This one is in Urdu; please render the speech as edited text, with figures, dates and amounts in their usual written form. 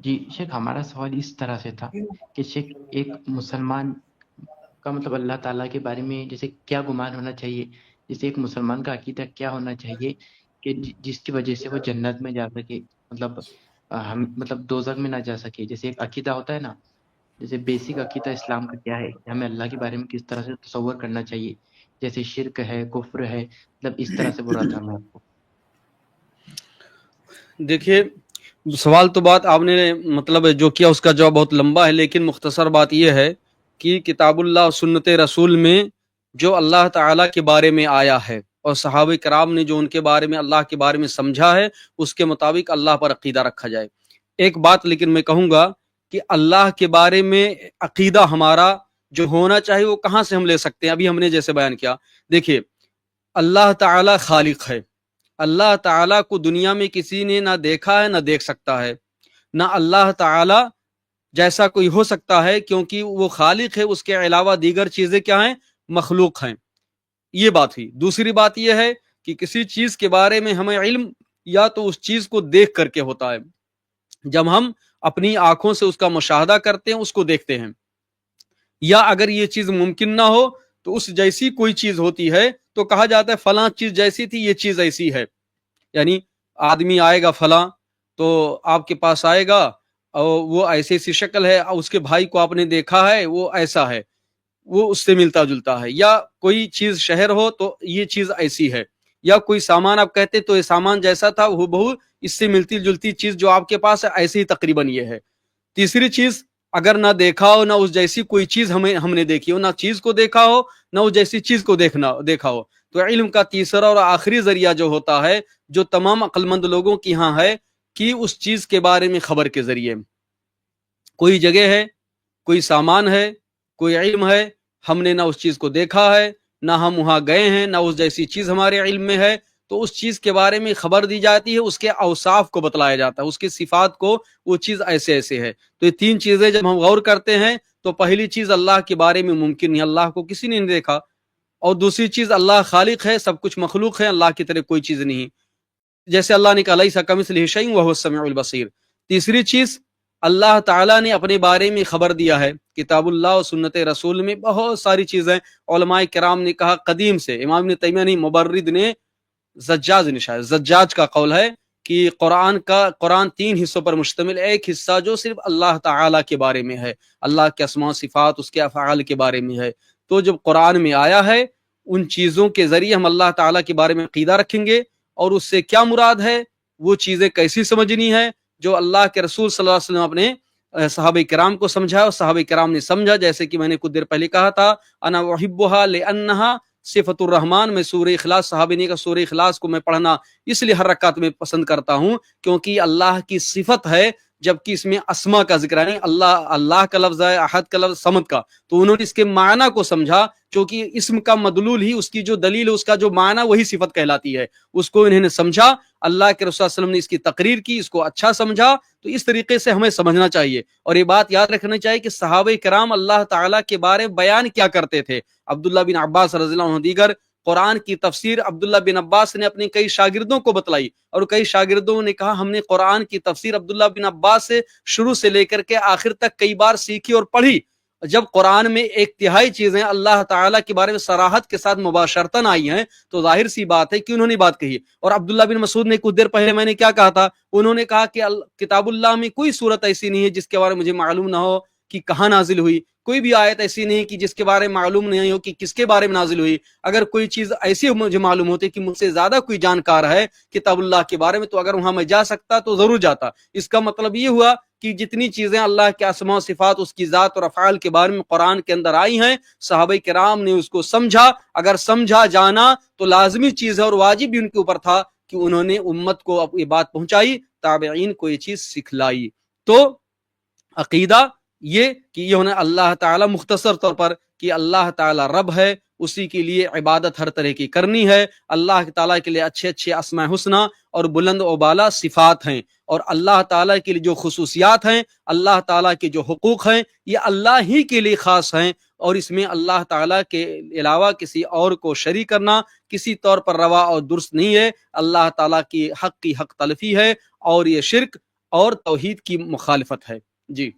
جی شیخ، ہمارا سوال اس طرح سے تھا کہ شیخ، ایک مسلمان کا مطلب اللہ تعالیٰ کے بارے میں جیسے کیا گمان ہونا چاہیے، جیسے ایک مسلمان کا عقیدہ کیا ہونا چاہیے کہ جس کی وجہ سے وہ جنت میں جا سکے، مطلب ہم مطلب دوزخ میں نہ جا سکے. جیسے ایک عقیدہ ہوتا ہے نا، جیسے بیسک عقیدہ اسلام کا کیا ہے کہ ہمیں اللہ کے بارے میں کس طرح سے تصور کرنا چاہیے، جیسے شرک ہے، کفر ہے، مطلب اس طرح سے بول رہا تھا میں آپ کو. دیکھیے، سوال تو بات آپ نے مطلب جو کیا اس کا جواب بہت لمبا ہے، لیکن مختصر بات یہ ہے کہ کتاب اللہ اور سنت رسول میں جو اللہ تعالیٰ کے بارے میں آیا ہے اور صحابہ کرام نے جو ان کے بارے میں اللہ کے بارے میں سمجھا ہے، اس کے مطابق اللہ پر عقیدہ رکھا جائے. ایک بات لیکن میں کہوں گا کہ اللہ کے بارے میں عقیدہ ہمارا جو ہونا چاہیے وہ کہاں سے ہم لے سکتے ہیں؟ ابھی ہم نے جیسے بیان کیا، دیکھیے اللہ تعالیٰ خالق ہے. اللہ تعالیٰ کو دنیا میں کسی نے نہ دیکھا ہے نہ دیکھ سکتا ہے، نہ اللہ تعالیٰ جیسا کوئی ہو سکتا ہے، کیونکہ وہ خالق ہے. اس کے علاوہ دیگر چیزیں کیا ہیں؟ مخلوق ہیں. یہ بات ہوئی. دوسری بات یہ ہے کہ کسی چیز کے بارے میں ہمیں علم یا تو اس چیز کو دیکھ کر کے ہوتا ہے، جب ہم اپنی آنکھوں سے اس کا مشاہدہ کرتے ہیں، اس کو دیکھتے ہیں، یا اگر یہ چیز ممکن نہ ہو تو اس جیسی کوئی چیز ہوتی ہے تو کہا جاتا ہے فلاں چیز جیسی تھی، یہ چیز ایسی ہے. یعنی آدمی آئے گا فلاں، تو آپ کے پاس آئے گا اور وہ ایسی ایسی شکل ہے، اس کے بھائی کو آپ نے دیکھا ہے وہ ایسا ہے، وہ اس سے ملتا جلتا ہے. یا کوئی چیز شہر ہو تو یہ چیز ایسی ہے، یا کوئی سامان آپ کہتے تو یہ سامان جیسا تھا وہ بہو اس سے ملتی جلتی چیز جو آپ کے پاس ہے ایسے ہی تقریباً یہ ہے. تیسری چیز، اگر نہ دیکھا ہو نہ اس جیسی کوئی چیز ہم نے دیکھی ہو، نہ چیز کو دیکھا ہو نہ اس جیسی چیز کو دیکھا ہو، تو علم کا تیسرا اور آخری ذریعہ جو ہوتا ہے، جو تمام عقل مند لوگوں کی ہاں ہے، کہ اس چیز کے بارے میں خبر کے ذریعے. کوئی جگہ ہے، کوئی سامان ہے، کوئی علم ہے، ہم نے نہ اس چیز کو دیکھا ہے نہ ہم وہاں گئے ہیں نہ اس جیسی چیز ہمارے علم میں ہے، تو اس چیز کے بارے میں خبر دی جاتی ہے، اس کے اوصاف کو بتلایا جاتا ہے، اس کی صفات کو، وہ چیز ایسے ایسے ہے. تو یہ تین چیزیں جب ہم غور کرتے ہیں تو پہلی چیز اللہ کے بارے میں ممکن نہیں، اللہ کو کسی نے نہیں دیکھا. اور دوسری چیز اللہ خالق ہے، سب کچھ مخلوق ہے، اللہ کی طرح کوئی چیز نہیں. جیسے اللہ نے کہا لیس کمثلہ شیء وہو السمیع البصیر. تیسری چیز، اللہ تعالیٰ نے اپنے بارے میں خبر دیا ہے کتاب اللہ اور سنت رسول میں بہت ساری چیزیں. علماء کرام نے کہا قدیم سے، امام ابن تیمیہ نے، مبرد نے، زجاج نے، شاید زجاج کا قول ہے کہ قرآن 3 حصوں پر مشتمل، ایک حصہ جو صرف اللہ تعالیٰ کے بارے میں ہے، اللہ کے اسماء و صفات، اس کے افعال کے بارے میں ہے. تو جب قرآن میں آیا ہے، ان چیزوں کے ذریعے ہم اللہ تعالیٰ کے بارے میں عقیدہ رکھیں گے، اور اس سے کیا مراد ہے، وہ چیزیں کیسی سمجھنی ہے، جو اللہ کے رسول صلی اللہ علیہ وسلم اپنے صحابہ کرام کو سمجھا اور صحابہ کرام نے سمجھا. جیسے کہ میں نے کچھ دیر پہلے کہا تھا، انا احبها لانها صفت الرحمن. میں سورہ اخلاص، صحابہ نے کہا سورہ اخلاص کو میں پڑھنا اس لیے ہر رکعت میں پسند کرتا ہوں کیونکہ اللہ کی صفت ہے، جبکہ اس میں اسما کا ذکر ہے، اللہ کا لفظ ہے، احد کا لفظ، صمد کا. تو انہوں نے اس کے معنی کو سمجھا، کیونکہ اسم کا مدلول ہی اس کی جو دلیل ہے، اس کا جو معنی وہی صفت کہلاتی ہے، اس کو انہوں نے سمجھا. اللہ کے رسول صلی اللہ علیہ وسلم نے اس کی تقریر کی، اس کو اچھا سمجھا. تو اس طریقے سے ہمیں سمجھنا چاہیے. اور یہ بات یاد رکھنا چاہیے کہ صحابہ کرام اللہ تعالیٰ کے بارے میں بیان کیا کرتے تھے. عبداللہ بن عباس رضی اللہ عنہ، دیگر قرآن کی تفسیر عبداللہ بن عباس نے اپنے کئی شاگردوں کو بتلائی، اور کئی شاگردوں نے کہا ہم نے قرآن کی تفسیر عبداللہ بن عباس سے شروع سے لے کر کے آخر تک کئی بار سیکھی اور پڑھی. جب قرآن میں ایک تہائی چیزیں اللہ تعالیٰ کے بارے میں صراحت کے ساتھ مباشرتاً آئی ہیں تو ظاہر سی بات ہے کہ انہوں نے بات کہی. اور عبداللہ بن مسعود نے کچھ دیر پہلے میں نے کیا کہا تھا، انہوں نے کہا کہ کتاب اللہ میں کوئی صورت ایسی نہیں ہے جس کے بارے میں مجھے معلوم نہ ہو کہ کہاں نازل ہوئی، کوئی بھی آیت ایسی نہیں کہ جس کے بارے میں معلوم نہیں ہو کہ کس کے بارے میں نازل ہوئی. اگر کوئی چیز ایسی مجھے معلوم ہوتی کہ مجھ سے زیادہ کوئی جانکار ہے کتاب اللہ کے بارے میں، تو اگر وہاں میں جا سکتا تو ضرور جاتا. اس کا مطلب یہ ہوا کہ جتنی چیزیں اللہ کے اسماء و صفات، اس کی ذات اور افعال کے بارے میں قرآن کے اندر آئی ہیں، صحابہ کرام نے اس کو سمجھا. اگر سمجھا جانا تو لازمی چیز ہے اور واجب بھی ان کے اوپر تھا کہ انہوں نے امت کو یہ بات پہنچائی، تابعین کو یہ چیز سکھلائی. تو عقیدہ یہ کہ یہ ہونا اللہ تعالیٰ، مختصر طور پر کہ اللہ تعالیٰ رب ہے، اسی کے لیے عبادت ہر طرح کی کرنی ہے. اللہ تعالیٰ کے لیے اچھے اچھے اسماء حسنہ اور بلند و بالا صفات ہیں، اور اللہ تعالیٰ کے لیے جو خصوصیات ہیں، اللہ تعالیٰ کے جو حقوق ہیں، یہ اللہ ہی کے لیے خاص ہیں. اور اس میں اللہ تعالیٰ کے علاوہ کسی اور کو شریک کرنا کسی طور پر روا اور درست نہیں ہے. اللہ تعالیٰ کی حق تلفی ہے، اور یہ شرک اور توحید کی مخالفت ہے. جی